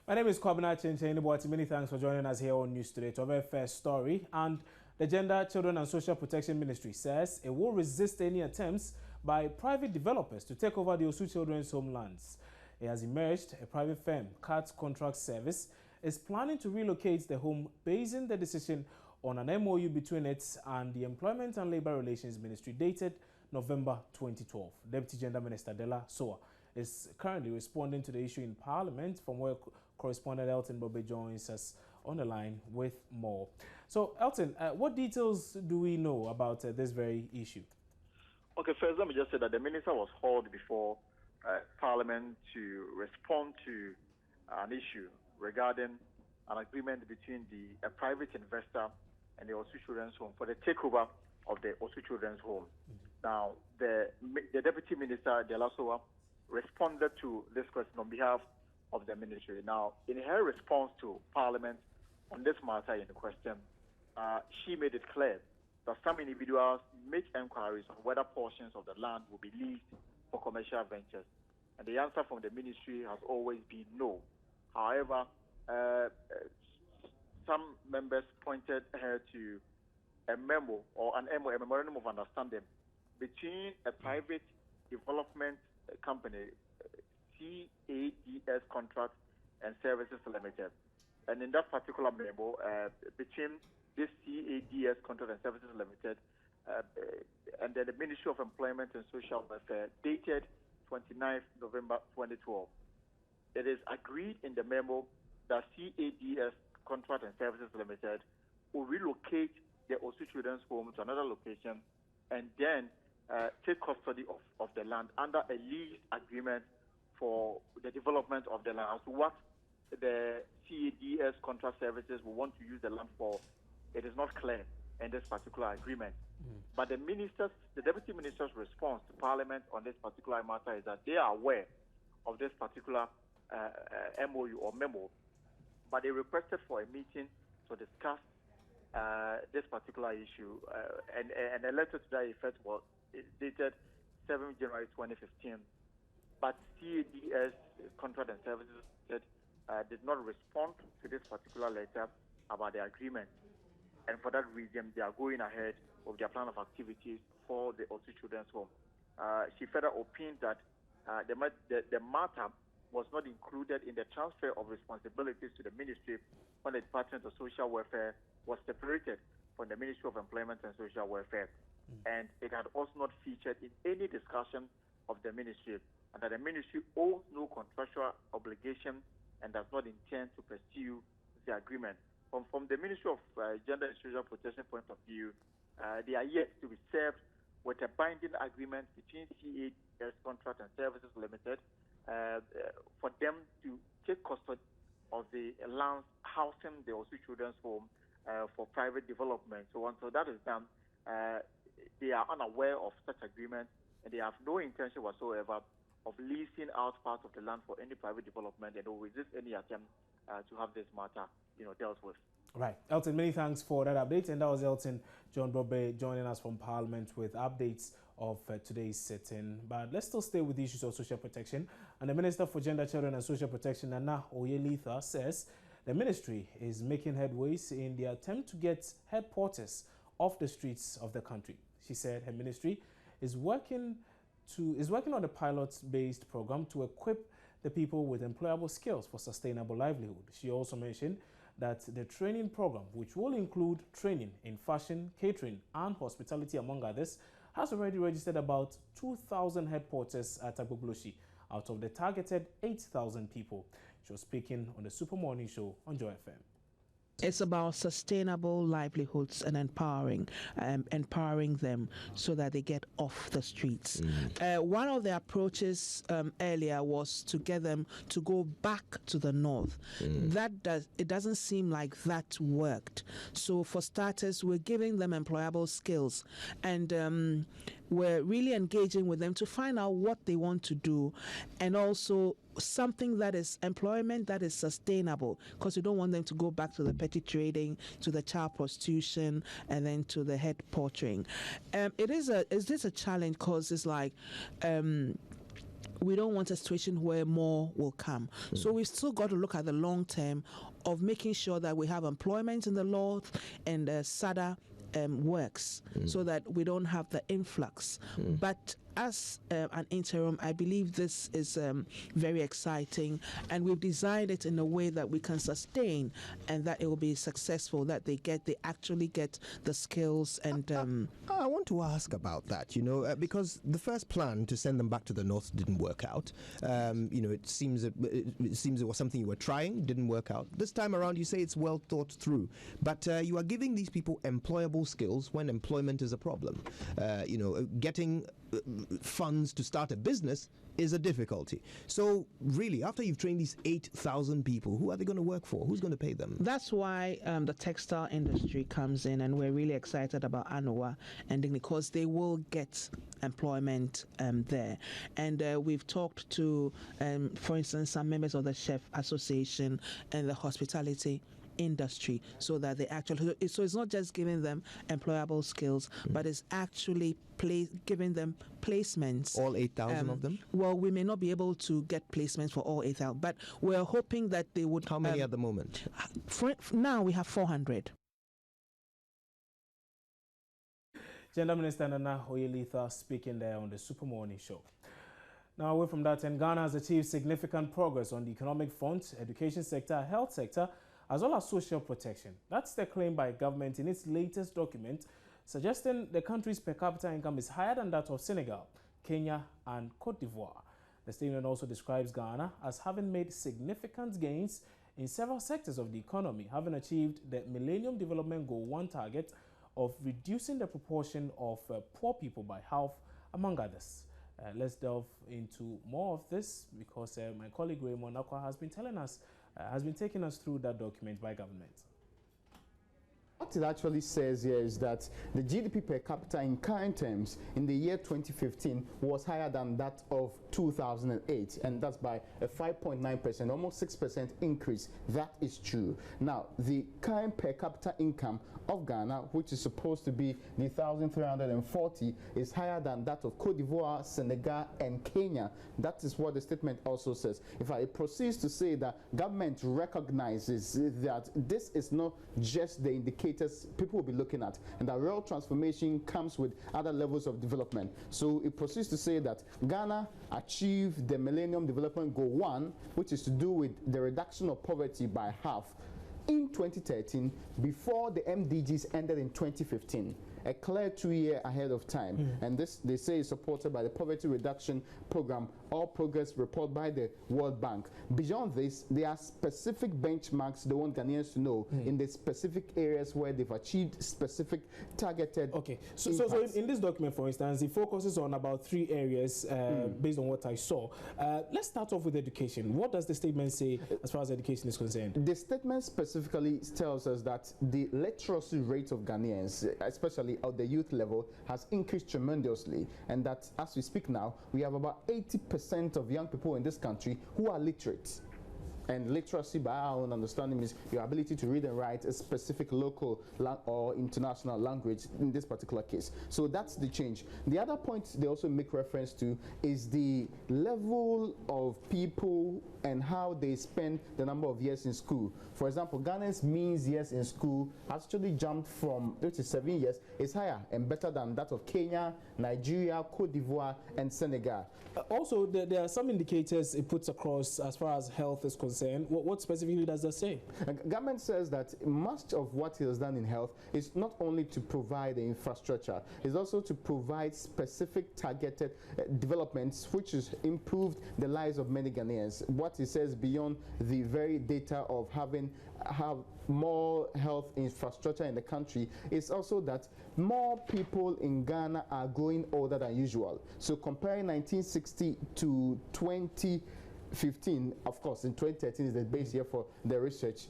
My name is Kwabena Chenchen. Many thanks for joining us here on News Today to have a first story. And the Gender, Children and Social Protection Ministry says it will resist any attempts by private developers to take over the Osu Children's homelands. It has emerged a private firm, CAT Contract Service, is planning to relocate the home, basing the decision on an MOU between it and the Employment and Labour Relations Ministry dated November 2012. Deputy Gender Minister Della Soa is currently responding to the issue in Parliament, from where correspondent Elton Bobe joins us on the line with more. So, Elton, what details do we know about this very issue? Okay, first let me just say that the minister was called before Parliament to respond to an issue regarding an agreement between a private investor and the Osu Children's Home for the takeover of the Osu Children's Home. Now, the Deputy Minister, Della Soa, responded to this question on behalf of the ministry. Now, in her response to Parliament on this matter in question, she made it clear that some individuals make inquiries on whether portions of the land will be leased for commercial ventures. And the answer from the ministry has always been no. However, some members pointed her to a memo or a memorandum of understanding between a private development company, CADS Contract and Services Limited. And in that particular memo, between this CADS Contract and Services Limited and then the Ministry of Employment and Social Welfare, dated 29th November 2012, it is agreed in the memo that CADS Contract and Services Limited will relocate the Osu Children's Home to another location and then take custody of the land under a lease agreement for the development of the land. As to what the CADS Contract Services will want to use the land for, it is not clear in this particular agreement. But the Deputy Minister's response to Parliament on this particular matter is that they are aware of this particular MOU or memo, but they requested for a meeting to discuss this particular issue, and a letter to that effect was dated 7 January 2015. But CADS Contract and Services did not respond to this particular letter about the agreement, and for that reason, they are going ahead with their plan of activities for the Osu Children's Home. She further opined that the matter was not included in the transfer of responsibilities to the ministry when the Department of Social Welfare was separated from the Ministry of Employment and Social Welfare. And it had also not featured in any discussion of the ministry, and that the ministry owes no contractual obligation and does not intend to pursue the agreement. From the Ministry of Gender and Social Protection point of view, they are yet to be served with a binding agreement between CADS Contract and Services Limited for them to take custody of the lands housing the Osu Children's Home for private development. So until that is done, they are unaware of such agreement, and they have no intention whatsoever of leasing out part of the land for any private development, and will resist any attempt to have this matter, dealt with. Right. Elton, many thanks for that update. And that was Elton John Bobe joining us from Parliament with updates of today's sitting. But let's still stay with the issues of social protection. And the Minister for Gender, Children and Social Protection, Nana Oyelitha, says the ministry is making headways in the attempt to get head porters off the streets of the country. She said her ministry is working on a pilot-based program to equip the people with employable skills for sustainable livelihood. She also mentioned that the training program, which will include training in fashion, catering, and hospitality, among others, has already registered about 2,000 head porters at Agbogloshi out of the targeted 8,000 people. She was speaking on the Super Morning Show on Joy FM. It's about sustainable livelihoods and empowering them so that they get off the streets. One of the approaches earlier was to get them to go back to the north. It doesn't seem like that worked. So for starters, we're giving them employable skills, and we're really engaging with them to find out what they want to do, and also something that is employment that is sustainable, because we don't want them to go back to the petty trading, to the child prostitution, and then to the head portering. Is this a challenge? Because it's like we don't want a situation where more will come. So we've still got to look at the long term of making sure that we have employment in the north and SADA works so that we don't have the influx. But as an interim, I believe this is very exciting, and we've designed it in a way that we can sustain and that it will be successful, that they actually get the skills. And I want to ask about that, because the first plan to send them back to the north didn't work out. It seems it was something you were trying, didn't work out. This time around, you say it's well thought through, but you are giving these people employable skills when employment is a problem. Getting funds to start a business is a difficulty. So really, after you've trained these 8,000 people, who are they going to work for? Who's going to pay them? That's why the textile industry comes in, and we're really excited about ANOA ending, because they will get employment there. And we've talked to, for instance, some members of the Chef Association and the hospitality industry, so that they actually, so it's not just giving them employable skills, but it's actually giving them placements. All 8,000 of them? Well, we may not be able to get placements for all 8,000, but we're hoping that they would. How many at the moment? Now we have 400. Gender Minister Nana Oyelitha speaking there on the Super Morning Show. Now, away from that, Ghana has achieved significant progress on the economic front, education sector, health sector, as well as social protection. That's the claim by government in its latest document, suggesting the country's per capita income is higher than that of Senegal, Kenya, and Cote d'Ivoire. The statement also describes Ghana as having made significant gains in several sectors of the economy, having achieved the Millennium Development Goal 1 target of reducing the proportion of poor people by half, among others. Let's delve into more of this, because my colleague Raymond Akwa has been taking us through that document by government. What it actually says here is that the GDP per capita in current terms in the year 2015 was higher than that of 2008, and that's by a 5.9%, almost 6% increase. That is true. Now, the current per capita income of Ghana, which is supposed to be the 1,340, is higher than that of Cote d'Ivoire, Senegal, and Kenya. That is what the statement also says. In fact, it proceeds to say that government recognizes that this is not just the indicator people will be looking at, and that real transformation comes with other levels of development. So it proceeds to say that Ghana achieved the Millennium Development Goal 1, which is to do with the reduction of poverty by half in 2013, before the MDGs ended in 2015. A clear 2-year ahead of time. And this, they say, is supported by the Poverty Reduction Program, All Progress Report by the World Bank. Beyond this, there are specific benchmarks they want Ghanaians to know in the specific areas where they've achieved specific targeted. Okay, so in this document, for instance, it focuses on about 3 areas based on what I saw. Let's start off with education. What does the statement say as far as education is concerned? The statement specifically tells us that the literacy rate of Ghanaians, especially at the youth level, has increased tremendously, and that as we speak now, we have about 80% of young people in this country who are literate. And literacy, by our own understanding, means your ability to read and write a specific local or international language in this particular case. So that's the change. The other point they also make reference to is the level of people and how they spend the number of years in school. For example, Ghana's mean years in school actually jumped from 37 years, is higher and better than that of Kenya, Nigeria, Cote d'Ivoire, and Senegal. Also, there are some indicators it puts across as far as health is concerned. What specifically does that say? Government says that much of what it has done in health is not only to provide the infrastructure, it's also to provide specific targeted developments which has improved the lives of many Ghanaians. What it says beyond the very data of have more health infrastructure in the country is also that more people in Ghana are growing older than usual. So comparing 1960 to 2015, of course, in 2013 is the base year for the research,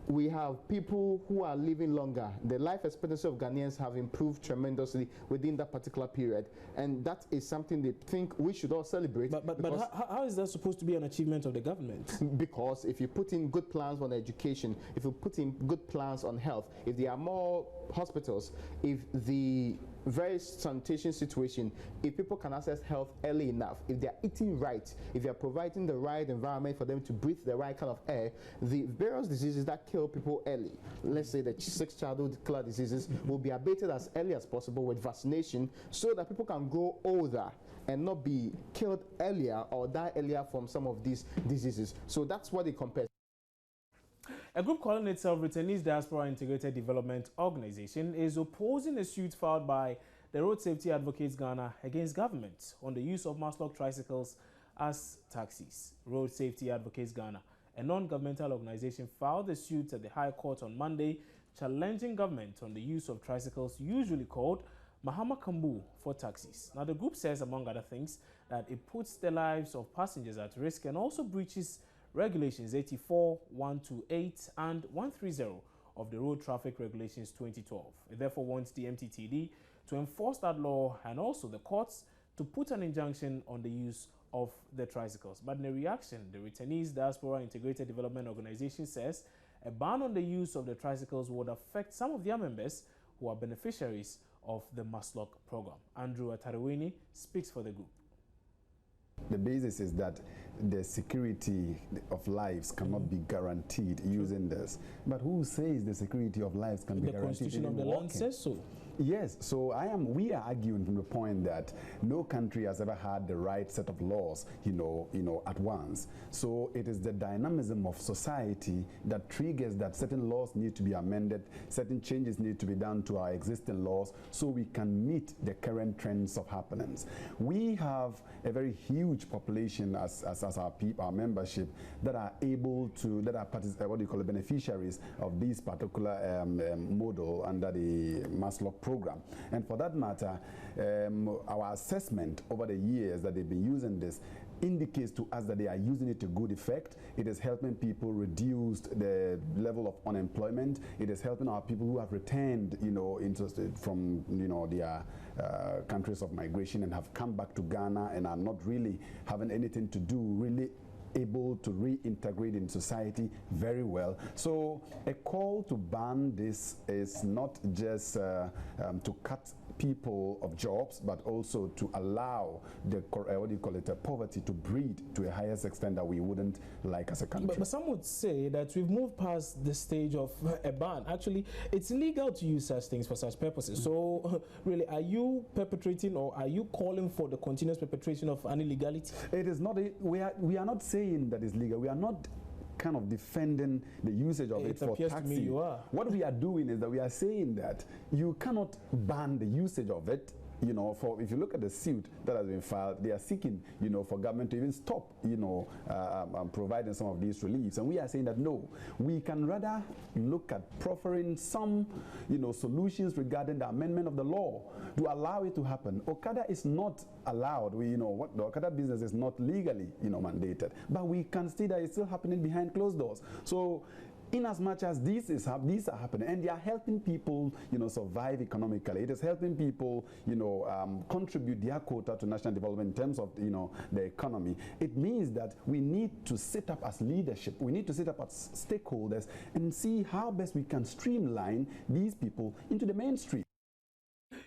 we have people who are living longer. The life expectancy of Ghanaians have improved tremendously within that particular period, and that is something they think we should all celebrate. But how is that supposed to be an achievement of the government? Because if you put in good plans on education, if you put in good plans on health, if there are more hospitals, if the very sanitation situation, if people can access health early enough, if they're eating right, if you're providing the right environment for them to breathe the right kind of air, the various diseases that kill people early, let's say the 6 childhood killer diseases, will be abated as early as possible with vaccination, so that people can grow older and not be killed earlier or die earlier from some of these diseases. So that's what they compare. A group calling itself Returnee Diaspora Integrated Development Organization is opposing a suit filed by the Road Safety Advocates Ghana against government on the use of Maslock tricycles as taxis. Road Safety Advocates Ghana, a non-governmental organization, filed a suit at the High Court on Monday challenging government on the use of tricycles usually called Mahama Kambu for taxis. Now, the group says, among other things, that it puts the lives of passengers at risk and also breaches Regulations 84, 128 and 130 of the Road Traffic Regulations 2012. It therefore wants the MTTD to enforce that law and also the courts to put an injunction on the use of the tricycles. But in a reaction, the Returnee Diaspora Integrated Development Organization says a ban on the use of the tricycles would affect some of their members who are beneficiaries of the Maslock program. Andrew Atarawini speaks for the group. The basis is that the security of lives cannot be guaranteed using this. But who says the security of lives can be guaranteed? The Constitution of the land says so. Yes, so we are arguing from the point that no country has ever had the right set of laws, at once. So it is the dynamism of society that triggers that certain laws need to be amended, certain changes need to be done to our existing laws so we can meet the current trends of happenings. We have a very huge population as our membership that are able to, beneficiaries of this particular model under the Maslock program. And for that matter, our assessment over the years that they've been using this indicates to us that they are using it to good effect. It is helping people reduce the level of unemployment. It is helping our people who have returned, interested from, their countries of migration and have come back to Ghana and are not really having anything to do, really able to reintegrate in society very well. So a call to ban this is not just to cut people of jobs, but also to allow the poverty to breed to a highest extent that we wouldn't like as a country. But some would say that we've moved past the stage of a ban. Actually, it's legal to use such things for such purposes. So really, are you perpetrating or are you calling for the continuous perpetration of an illegality? It is not. We are not saying that it's legal. We are not kind of defending the usage of it for taxi. To me you are. What we are doing is that we are saying that you cannot ban the usage of it. If you look at the suit that has been filed, they are seeking, for government to even stop, providing some of these reliefs. And we are saying that no, we can rather look at proffering some, solutions regarding the amendment of the law to allow it to happen. Okada is not allowed. What the Okada business is not legally, mandated, but we can see that it's still happening behind closed doors. So, in as much as these are happening and they are helping people, survive economically, it is helping people, contribute their quota to national development in terms of, the economy. It means that we need to sit up as leadership. We need to sit up as stakeholders and see how best we can streamline these people into the mainstream.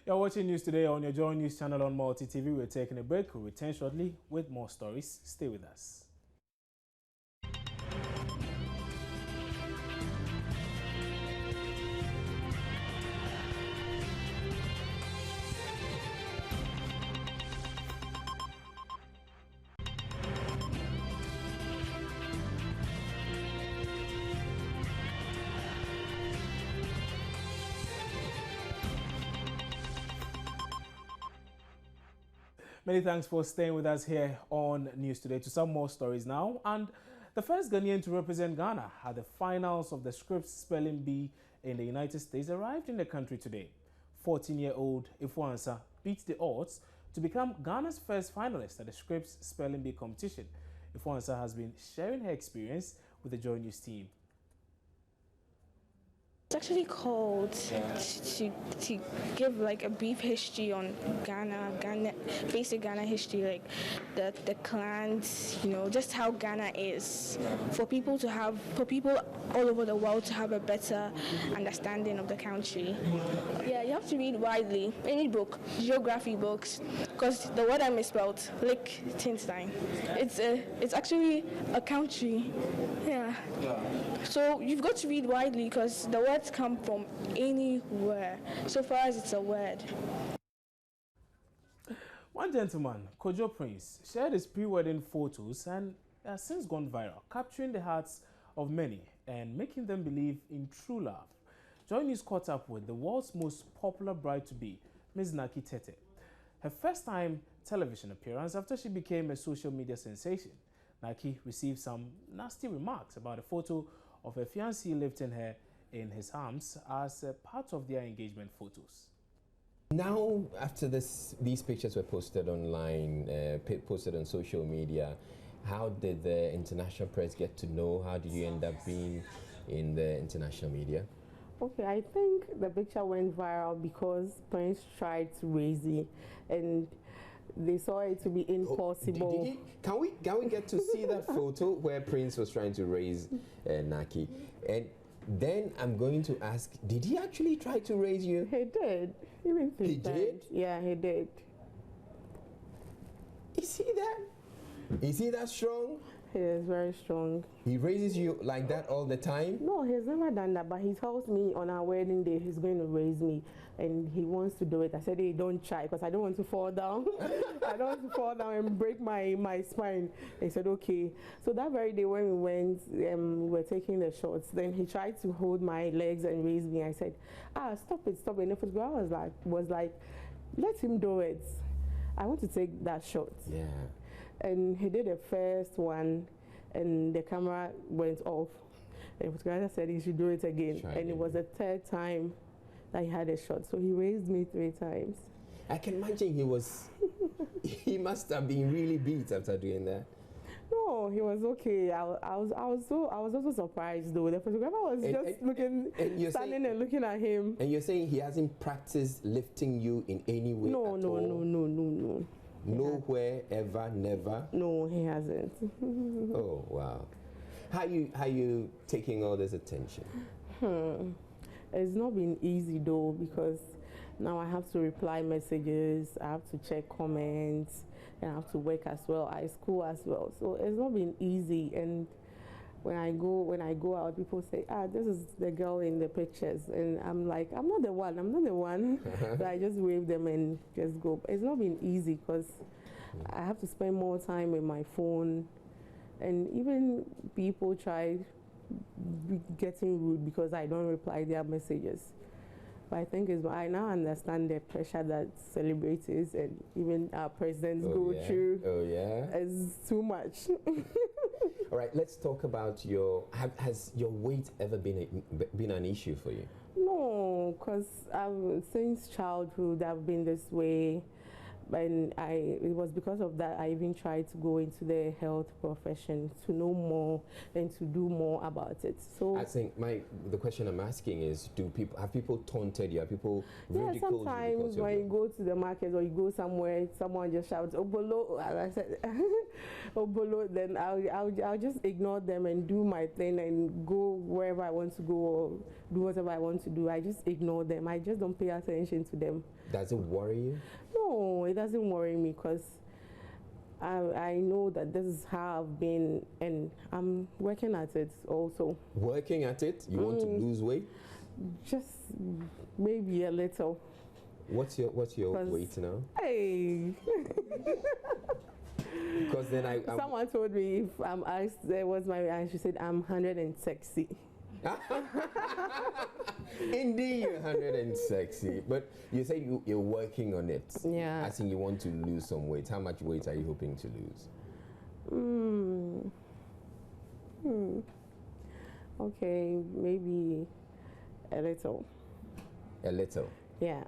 You're watching News Today on your Joy News channel on Multi TV. We're taking a break. We'll return shortly with more stories. Stay with us. Many thanks for staying with us here on News Today. To some more stories now. And the first Ghanaian to represent Ghana at the finals of the Scripps Spelling Bee in the United States arrived in the country today. 14-year-old Ifuansa beat the odds to become Ghana's first finalist at the Scripps Spelling Bee competition. Ifuansa has been sharing her experience with the Joy News team. It's actually called to give like a brief history on Ghana, basic Ghana history, like the clans, just how Ghana is, for people all over the world to have a better understanding of the country. Yeah, you have to read widely, any book, geography books, because the word I misspelled, Liechtenstein, it's actually a country. Yeah. So you've got to read widely because the words come from anywhere, so far as it's a word. One gentleman, Kojo Prince, shared his pre-wedding photos and has since gone viral, capturing the hearts of many and making them believe in true love. Joy News caught up with the world's most popular bride-to-be, Ms. Naki Tete. Her first-time television appearance after she became a social media sensation. Naki received some nasty remarks about a photo of her fiancé lifting her in his arms as a part of their engagement photos. Now, after these pictures were posted online, posted on social media, how did the international press get to know? How did you end up being in the international media? Okay, I think the picture went viral because Prince tried to raise it, and they saw it to be impossible. Can we get to see that photo where Prince was trying to raise Naki? And then I'm going to ask, did he actually try to raise you? He did. Even he did? Yeah, he did. Is he that? Is he that strong? He is very strong. He raises you like that all the time? No, he's never done that, but he tells me on our wedding day he's going to raise me and he wants to do it. I said, hey, don't try because I don't want to fall down. I don't want to fall down and break my spine. He said, okay. So that very day when we went, we were taking the shots, then he tried to hold my legs and raise me. I said, stop it. And the photographer was like, let him do it. I want to take that shot. Yeah. And he did the first one, and the camera went off. And the photographer said he should do it again. And it was the third time that he had a shot. So he raised me 3 times. I can imagine he must have been really beat after doing that. No, he was okay. I was also surprised though. The photographer was standing and looking at him. And you're saying he hasn't practiced lifting you in any way? No. Nowhere, ever, never? No, he hasn't. Oh, wow. How you taking all this attention? It's not been easy though, because now I have to reply messages, I have to check comments, and I have to work as well, I school as well. So it's not been easy. And when I go out, people say, this is the girl in the pictures, and I'm like, I'm not the one. So I just wave them and just go. It's not been easy because I have to spend more time with my phone, and even people try getting rude because I don't reply their messages. But I think I now understand the pressure that celebrities and even our presidents go through. Oh yeah, it's too much. All right, let's talk about has your weight ever been an issue for you? No, because since childhood I've been this way. And it was because of that I even tried to go into the health profession to know more and to do more about it. So I think the question I'm asking is, have people taunted you? Have people ridiculed you? Sometimes when you go to the market or you go somewhere, someone just shouts "Obolo," and I said "Obolo," then I'll just ignore them and do my thing and go wherever I want to go or do whatever I want to do. I just ignore them. I just don't pay attention to them. Does it worry you? No, it doesn't worry me because I know that this is how I've been, and I'm working at it also. Working at it? You want to lose weight? Just maybe a little. What's your weight now? Hey. Because then someone told me if I'm asked what's my weight, I should say I'm 160. Indeed, you're 160, but you say you're working on it. Yeah. I think you want to lose some weight. How much weight are you hoping to lose? Okay, maybe a little. A little? Yeah.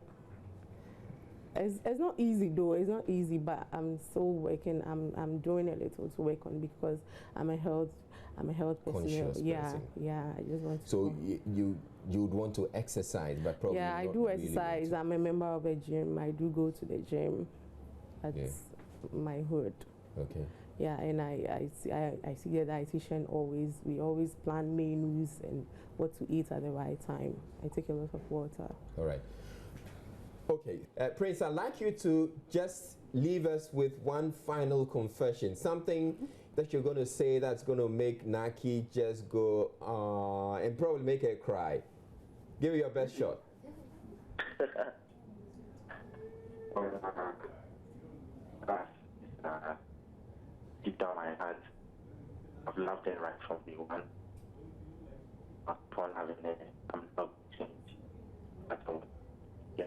It's not easy though. It's not easy, but I'm still working. I'm doing a little to work on because I'm a health conscious personnel. Yeah, person. yeah. I just want to. So you would want to exercise, but probably yeah, I not do really exercise. I'm a member of a gym. I do go to the gym. That's my hood. Okay. Yeah, and I see the dietitian always. We always plan menus and what to eat at the right time. I take a lot of water. All right. Okay, Prince, I'd like you to just leave us with one final confession, something that you're going to say that's going to make Naki just go, and probably make her cry. Give it your best shot. Deep down my heart, I've loved it right from day one. Upon having it, I'm not changed at all. Yeah.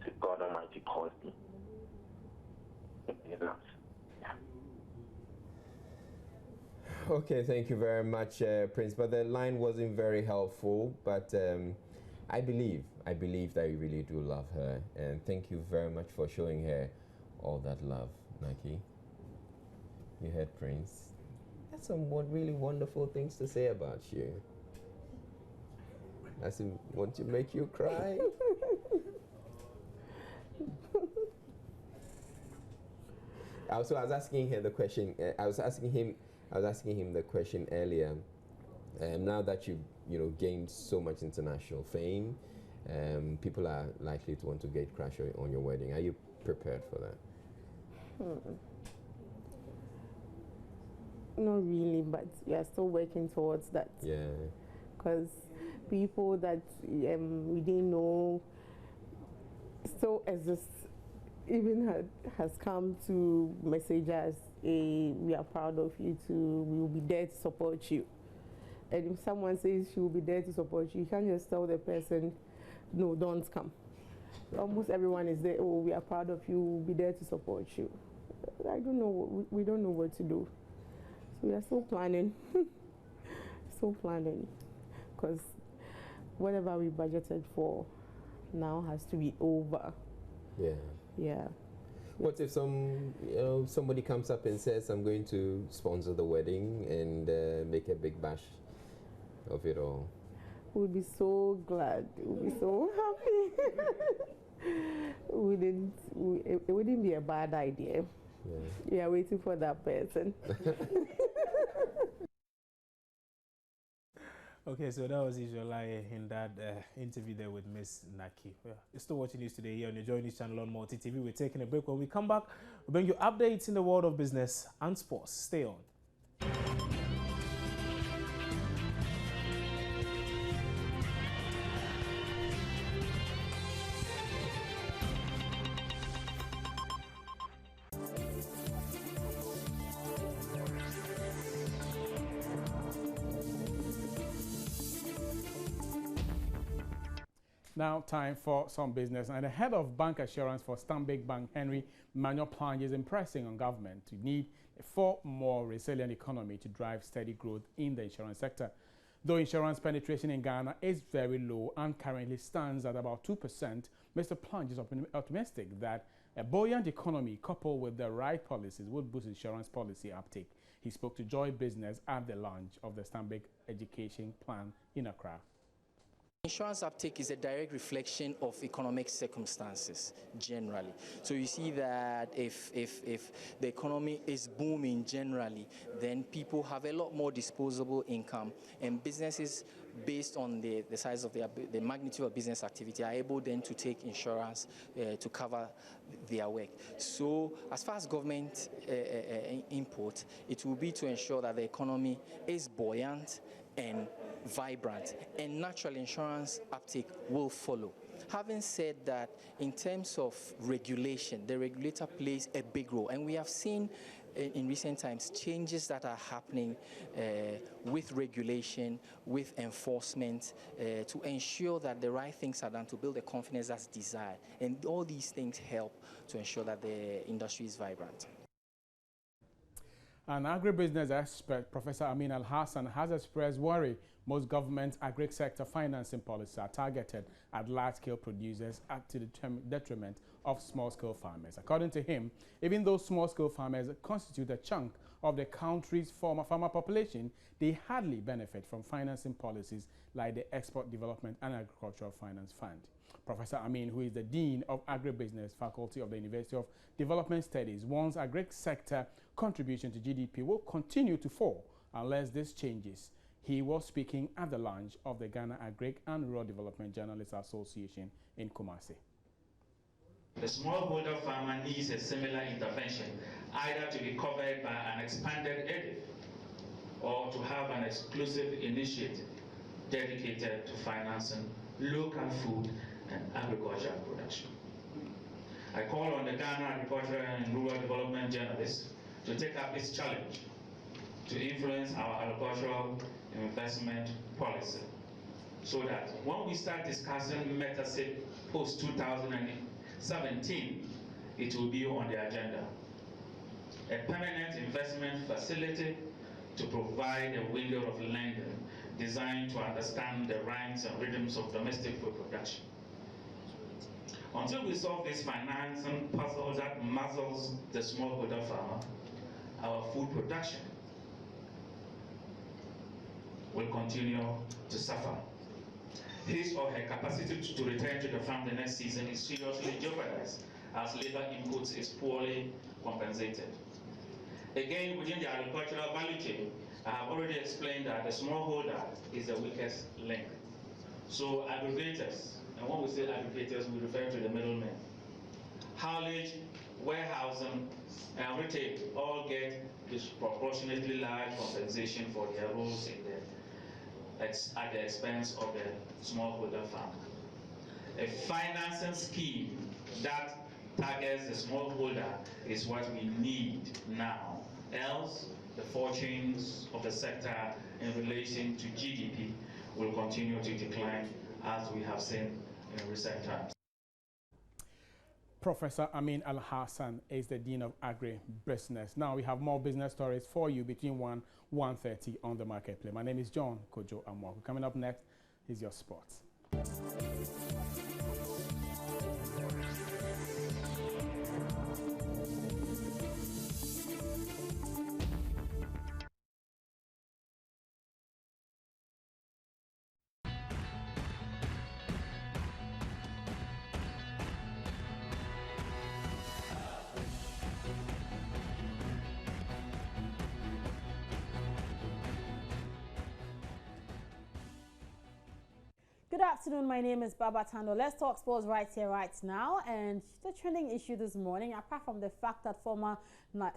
So God Almighty calls me. He loves. Yeah. Okay, thank you very much, Prince. But the line wasn't very helpful. But I believe that you really do love her, and thank you very much for showing her all that love, Naki. You heard Prince. That's some really wonderful things to say about you. Does he want to make you cry? I was asking her the question. I was asking him the question earlier. Now that you gained so much international fame, people are likely to want to get crash on your wedding. Are you prepared for that? Not really, but we are still working towards that. Yeah. Because people that we didn't know still exist. Even has come to message us, we are proud of you too, we will be there to support you. And if someone says she will be there to support you, you can't just tell the person, no, don't come. Almost everyone is there, oh, we are proud of you, we'll be there to support you. I don't know, we don't know what to do. So we are still planning, because whatever we budgeted for now has to be over. Yeah. Yeah. What if somebody comes up and says, I'm going to sponsor the wedding and make a big bash of it all? We'd be so glad. We'd be so happy. It wouldn't be a bad idea. Yeah. We are waiting for that person. Okay, so that was Israel in that interview there with Miss Naki. Well, you're still watching news today here on your Joy News channel on Multi TV. We're taking a break. When we come back, we'll bring you updates in the world of business and sports. Stay on. Now, time for some business. And the head of bank assurance for Stanbic Bank, Henry Manuel Plange, is impressing on government to need a far more resilient economy to drive steady growth in the insurance sector. Though insurance penetration in Ghana is very low and currently stands at about 2%, Mr. Plange is optimistic that a buoyant economy coupled with the right policies would boost insurance policy uptake. He spoke to Joy Business at the launch of the Stanbic Education Plan in Accra. Insurance uptake is a direct reflection of economic circumstances generally. So you see that if the economy is booming generally, then people have a lot more disposable income, and businesses, based on the size of the magnitude of business activity, are able then to take insurance to cover their work. So as far as government input, it will be to ensure that the economy is buoyant and vibrant, and natural insurance uptake will follow. Having said that, in terms of regulation, the regulator plays a big role, and we have seen in recent times changes that are happening with regulation, with enforcement, to ensure that the right things are done to build the confidence that's desired, and all these things help to ensure that the industry is vibrant. An agribusiness expert, Professor Amin Al-Hassan, has expressed worry most government agri-sector financing policies are targeted at large-scale producers to the detriment of small-scale farmers. According to him, even though small-scale farmers constitute a chunk of the country's former farmer population, they hardly benefit from financing policies like the Export Development and Agricultural Finance Fund. Professor Amin, who is the Dean of Agribusiness Faculty of the University of Development Studies, warns agri-sector contribution to GDP will continue to fall unless this changes. He was speaking at the launch of the Ghana Agri and Rural Development Journalists Association in Kumasi. The smallholder farmer needs a similar intervention, either to be covered by an expanded area or to have an exclusive initiative dedicated to financing local food and agricultural production. I call on the Ghana Agricultural and Rural Development Journalists to take up this challenge to influence our agricultural investment policy so that when we start discussing Metasit post-2017, it will be on the agenda. A permanent investment facility to provide a window of lending designed to understand the rhymes and rhythms of domestic food production. Until we solve this financing puzzle that muzzles the smallholder farmer, our food production will continue to suffer. His or her capacity to return to the farm the next season is seriously jeopardized as labor inputs is poorly compensated. Again, within the agricultural value chain, I have already explained that the smallholder is the weakest link. So aggregators, and when we say aggregators, we refer to the middlemen. Haulage, warehousing, and retail all get disproportionately large compensation for their roles in at the expense of the smallholder farmer. A financing scheme that targets the smallholder is what we need now. Else, the fortunes of the sector in relation to GDP will continue to decline as we have seen in recent times. Professor Amin Al-Hassan is the Dean of Agribusiness. Now we have more business stories for you between 1:30 on the marketplace. My name is John Kojo Amwako. Coming up next is your sports. Good afternoon, my name is Baba Tando. Let's talk sports right here, right now. And the trending issue this morning, apart from the fact that former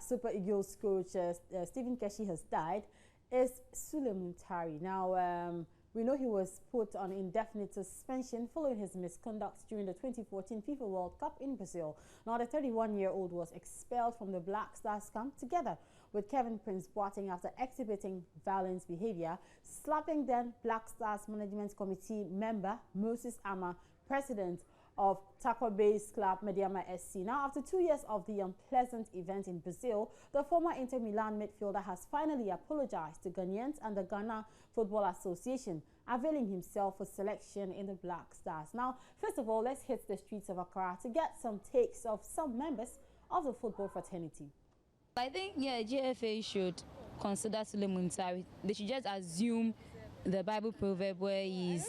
Super Eagles coach Stephen Keshi has died, is Sule Muntari. Now, we know he was put on indefinite suspension following his misconduct during the 2014 FIFA World Cup in Brazil. Now, the 31-year-old was expelled from the Black Stars camp together with Kevin Prince Boateng after exhibiting violent behavior, slapping then Black Stars Management Committee member Moses Ama, president of Takwa-based club Mediama SC. Now, after 2 years of the unpleasant event in Brazil, the former Inter Milan midfielder has finally apologized to Ghanaians and the Ghana Football Association, availing himself for selection in the Black Stars. Now, first of all, let's hit the streets of Accra to get some takes of some members of the football fraternity. I think, yeah, GFA should consider Sule Muntari. They should just assume the Bible proverb where he's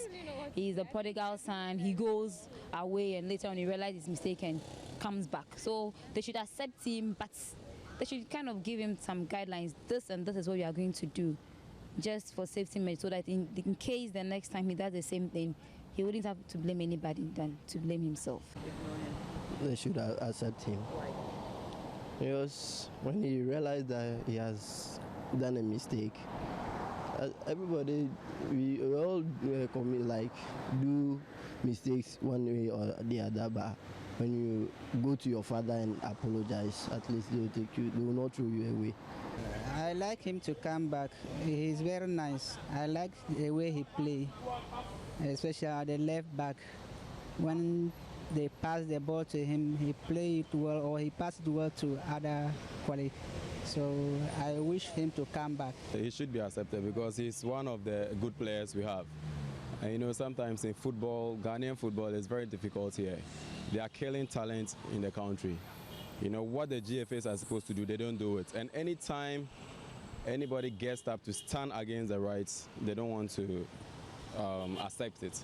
a prodigal son, he goes away and later on he realizes his mistake and comes back. So they should accept him, but they should kind of give him some guidelines. This and this is what we are going to do, just for safety measures, so that in case the next time he does the same thing, he wouldn't have to blame anybody than to blame himself. They should accept him. Because when he realized that he has done a mistake, everybody, we all do mistakes one way or the other, but when you go to your father and apologize, at least they will not throw you away. I like him to come back. He's very nice. I like the way he plays, especially at the left back. When they pass the ball to him, he plays it well, or he passes it well to other colleagues. So I wish him to come back. He should be accepted because he's one of the good players we have. And you know, sometimes in football, Ghanaian football is very difficult here. They are killing talent in the country. You know, what the GFAs are supposed to do, they don't do it. And anytime anybody gets up to stand against the rights, they don't want to accept it.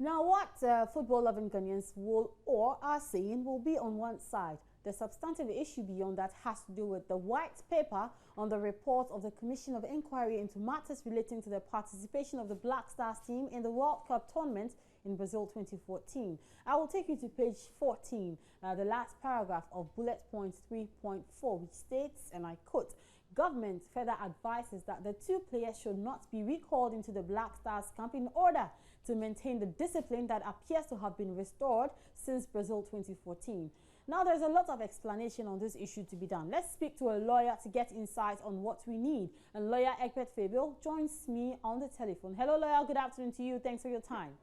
Now, what football-loving Ghanaians will or are saying will be on one side. The substantive issue beyond that has to do with the white paper on the report of the Commission of Inquiry into matters relating to the participation of the Black Stars team in the World Cup tournament in Brazil 2014. I will take you to page 14, the last paragraph of bullet point 3.4, which states, and I quote, "Government further advises that the two players should not be recalled into the Black Stars camp in order to maintain the discipline that appears to have been restored since Brazil 2014. Now, there's a lot of explanation on this issue to be done. Let's speak to a lawyer to get insight on what we need. And lawyer Egbert Fabio joins me on the telephone. Hello, lawyer. Good afternoon to you. Thanks for your time.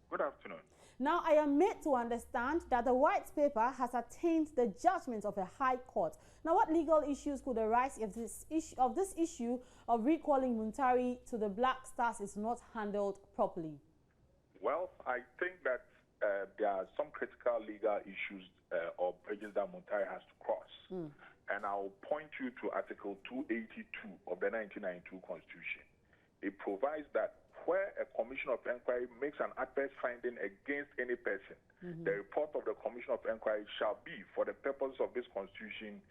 Good afternoon. Now, I am made to understand that the white paper has attained the judgment of a high court. Now, what legal issues could arise if this issue of recalling Muntari to the Black Stars is not handled properly? Well, I think that there are some critical legal issues or bridges that Muntari has to cross. And I'll point you to Article 282 of the 1992 Constitution. It provides that where a commission of inquiry makes an adverse finding against any person, the report of the commission of inquiry shall be, for the purposes of this Constitution,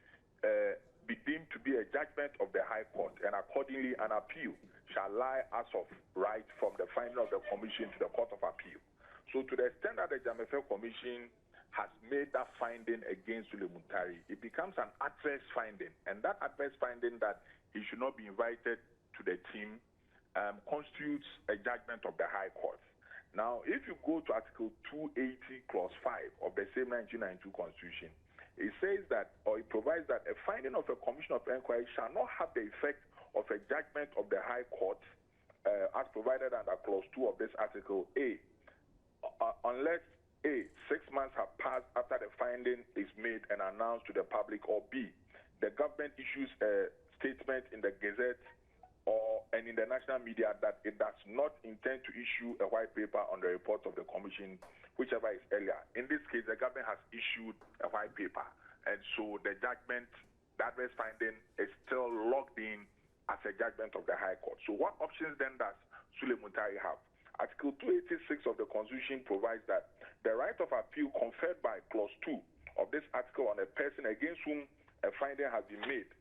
be deemed to be a judgment of the High Court, and accordingly an appeal shall lie as of right from the finding of the commission to the Court of Appeal. So to the extent that the Jammeh Commission has made that finding against Sule Muntari, it becomes an adverse finding, and that adverse finding that he should not be invited to the team constitutes a judgment of the High Court. Now, if you go to Article 280, Clause 5 of the same 1992 Constitution, it says that, or it provides that a finding of a commission of inquiry shall not have the effect of a judgment of the High Court as provided under Clause 2 of this article, A, unless A, 6 months have passed after the finding is made and announced to the public, or B, the government issues a statement in the Gazette and in the national media that it does not intend to issue a white paper on the report of the commission, whichever is earlier. In this case, the government has issued a white paper, and so the judgment, that adverse finding, is still logged in as a judgment of the High Court. So what options then does Sule Muntari have? Article 286 of the Constitution provides that the right of appeal conferred by Clause 2 of this article on a person against whom a finding has been made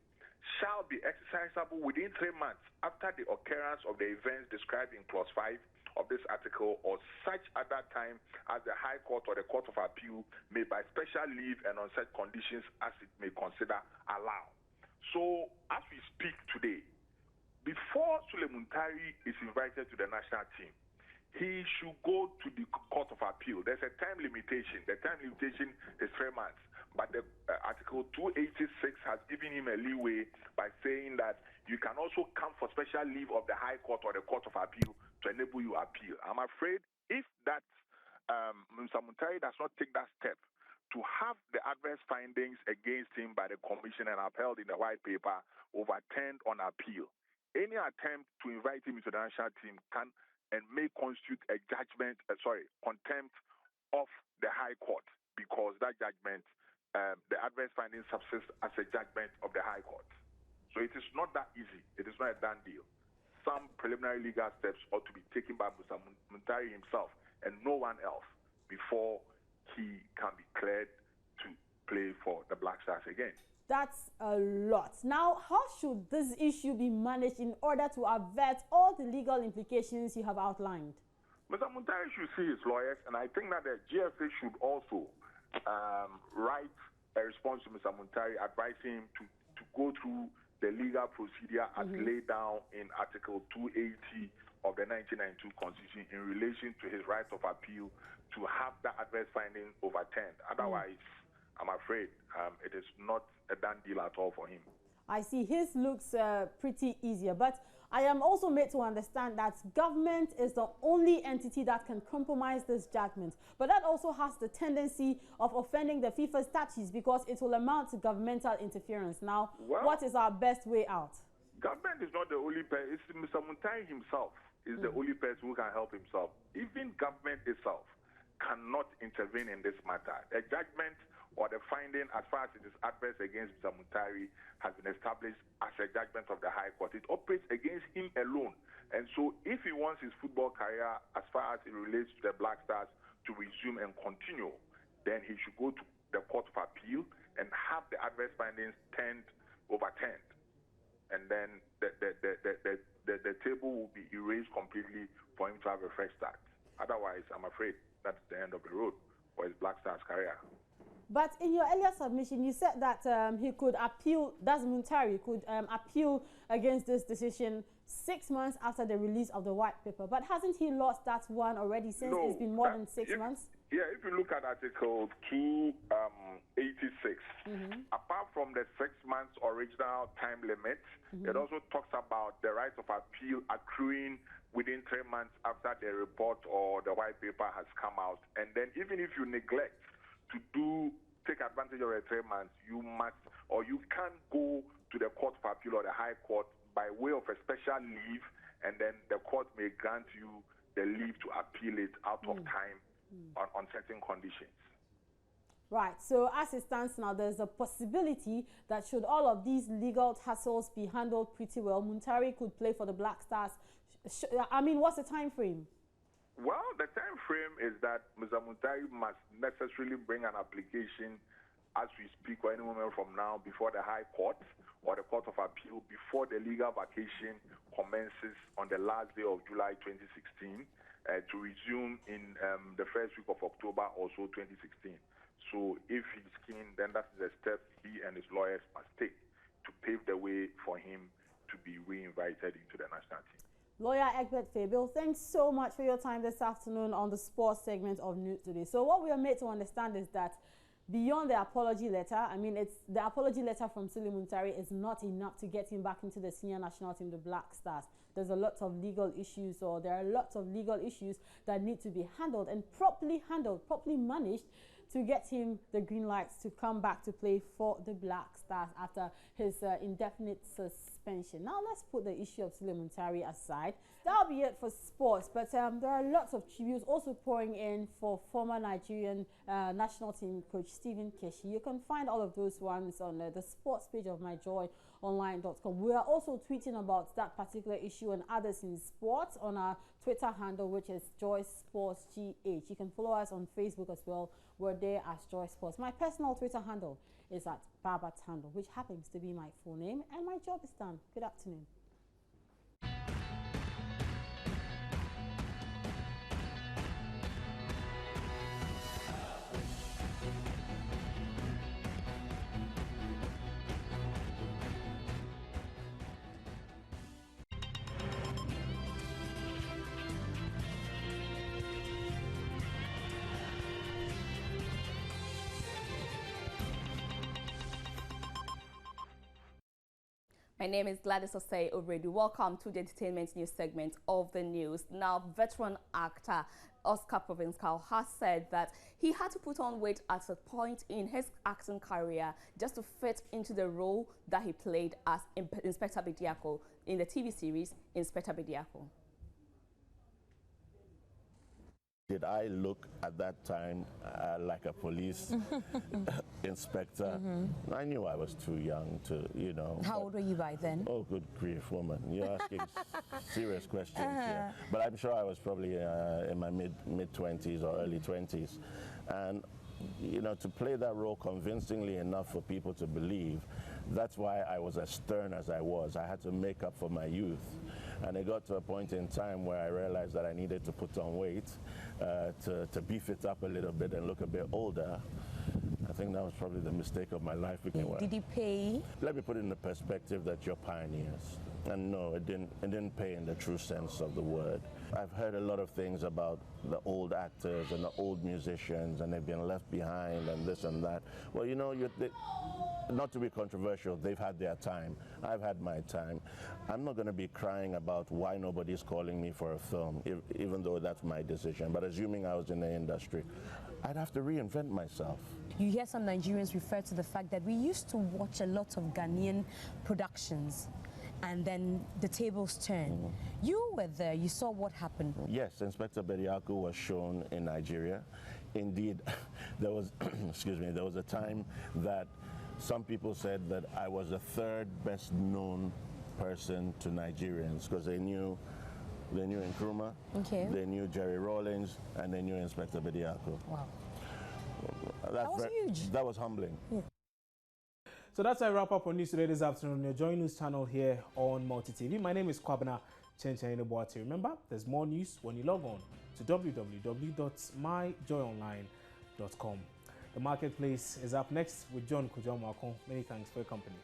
shall be exercisable within 3 months after the occurrence of the events described in Clause 5 of this article, or such other time as the High Court or the Court of Appeal may, by special leave and on such conditions as it may consider, allow. So, as we speak today, before Sule Muntari is invited to the national team, he should go to the Court of Appeal. There's a time limitation. The time limitation is 3 months. But the Article 286 has given him a leeway by saying that you can also come for special leave of the High Court or the Court of Appeal to enable you appeal. I'm afraid if that Mr. Muntari does not take that step to have the adverse findings against him by the commission and upheld in the white paper overturned on appeal, any attempt to invite him into the national team can and may constitute a judgment, contempt of the High Court, because that judgment, the adverse finding subsists as a judgment of the High Court. So it is not that easy. It is not a done deal. Some preliminary legal steps ought to be taken by Mr. Muntari himself and no one else before he can be cleared to play for the Black Stars again. That's a lot. Now, how should this issue be managed in order to avert all the legal implications you have outlined? Mr. Muntari should see his lawyers, and I think that the GFA should also write a response to Mr. Muntari advising him to go through the legal procedure as laid down in Article 280 of the 1992 Constitution in relation to his right of appeal to have that adverse finding overturned. Otherwise, I'm afraid it is not a done deal at all for him. I see. His looks pretty easier, but I am also made to understand that government is the only entity that can compromise this judgment. But that also has the tendency of offending the FIFA statutes because it will amount to governmental interference. Now, what is our best way out? Government is not the only person. It's Mr. Muntari himself is the only person who can help himself. Even government itself cannot intervene in this matter. A judgment or the finding as far as it is adverse against Mr. Muntari has been established as a judgment of the High Court. It operates against him alone. And so if he wants his football career as far as it relates to the Black Stars to resume and continue, then he should go to the Court of Appeal and have the adverse findings overturned. And then the table will be erased completely for him to have a fresh start. Otherwise, I'm afraid that's the end of the road for his Black Stars career. But in your earlier submission, you said that he could appeal, that's Muntari, could appeal against this decision 6 months after the release of the white paper. But hasn't he lost that one already since it's been more than 6 months? Yeah, if you look at Article 286, apart from the 6 months original time limit, it also talks about the right of appeal accruing within 3 months after the report or the white paper has come out. And then even if you neglect to take advantage of the 3 months, you must or you can't go to the Court of Appeal or the High Court by way of a special leave, and then the court may grant you the leave to appeal it out of time on certain conditions. Right, so as it stands now, there's a possibility that should all of these legal tussles be handled pretty well, Muntari could play for the Black Stars. I mean, what's the time frame? Well, the time frame is that Mr. Muntari must necessarily bring an application as we speak or any moment from now before the High Court or the Court of Appeal before the legal vacation commences on the last day of July 2016 to resume in the first week of October also 2016. So if he's keen, then that's the step he and his lawyers must take to pave the way for him to be re-invited into the national team. Lawyer Egbert Fabil, thanks so much for your time this afternoon on the sports segment of News Today. So what we are made to understand is that beyond the apology letter, I mean, it's the apology letter from Sule Muntari is not enough to get him back into the senior national team, the Black Stars. There's a lot of legal issues, or there are lots of legal issues that need to be handled and properly managed to get him the green lights to come back to play for the Black Stars after his indefinite suspension. Now let's put the issue of Sule Muntari aside. That'll be it for sports, but there are lots of tributes also pouring in for former Nigerian national team coach Stephen Keshi. You can find all of those ones on the sports page of myjoyonline.com. We are also tweeting about that particular issue and others in sports on our Twitter handle, which is Joy Sports GH. You can follow us on Facebook as well. We're there as Joy Sports. My personal Twitter handle is at Baba Tando, which happens to be my full name, and my job is done. Good afternoon. My name is Gladys Osei Obredu. Welcome to the entertainment news segment of the news. Now, veteran actor Oscar Provincial has said that he had to put on weight at a point in his acting career just to fit into the role that he played as Inspector Bediako in the TV series Inspector Bediako. Did I look at that time like a police inspector? I knew I was too young to, you know. How old were you by then? Oh, good grief, woman. You're asking serious questions here. But I'm sure I was probably in my mid-20s or early 20s. And, you know, to play that role convincingly enough for people to believe, that's why I was as stern as I was. I had to make up for my youth. And it got to a point in time where I realized that I needed to put on weight to beef it up a little bit and look a bit older. I think that was probably the mistake of my life. Did it pay? Let me put it in the perspective that you're pioneers. And no, it didn't pay in the true sense of the word. I've heard a lot of things about the old actors and the old musicians, and they've been left behind and this and that. Well, you know, not to be controversial, they've had their time. I've had my time. I'm not going to be crying about why nobody's calling me for a film, even though that's my decision. But assuming I was in the industry, I'd have to reinvent myself. You hear some Nigerians refer to the fact that we used to watch a lot of Ghanaian productions, and then the tables turn. You were there, you saw what happened. Yes, Inspector Bediako was shown in Nigeria. Indeed, there was, excuse me, there was a time that some people said that I was the third best known person to Nigerians because they knew Nkrumah, they knew Jerry Rawlings, and they knew Inspector Bediako. Wow. That was huge. That was humbling. Yeah. So that's a wrap up on news today this afternoon on your Joy News channel here on Multi TV. My name is Kwabena Chenchaineboate. Remember, there's more news when you log on to www.myjoyonline.com. The Marketplace is up next with John Kujamwakon. Many thanks for your company.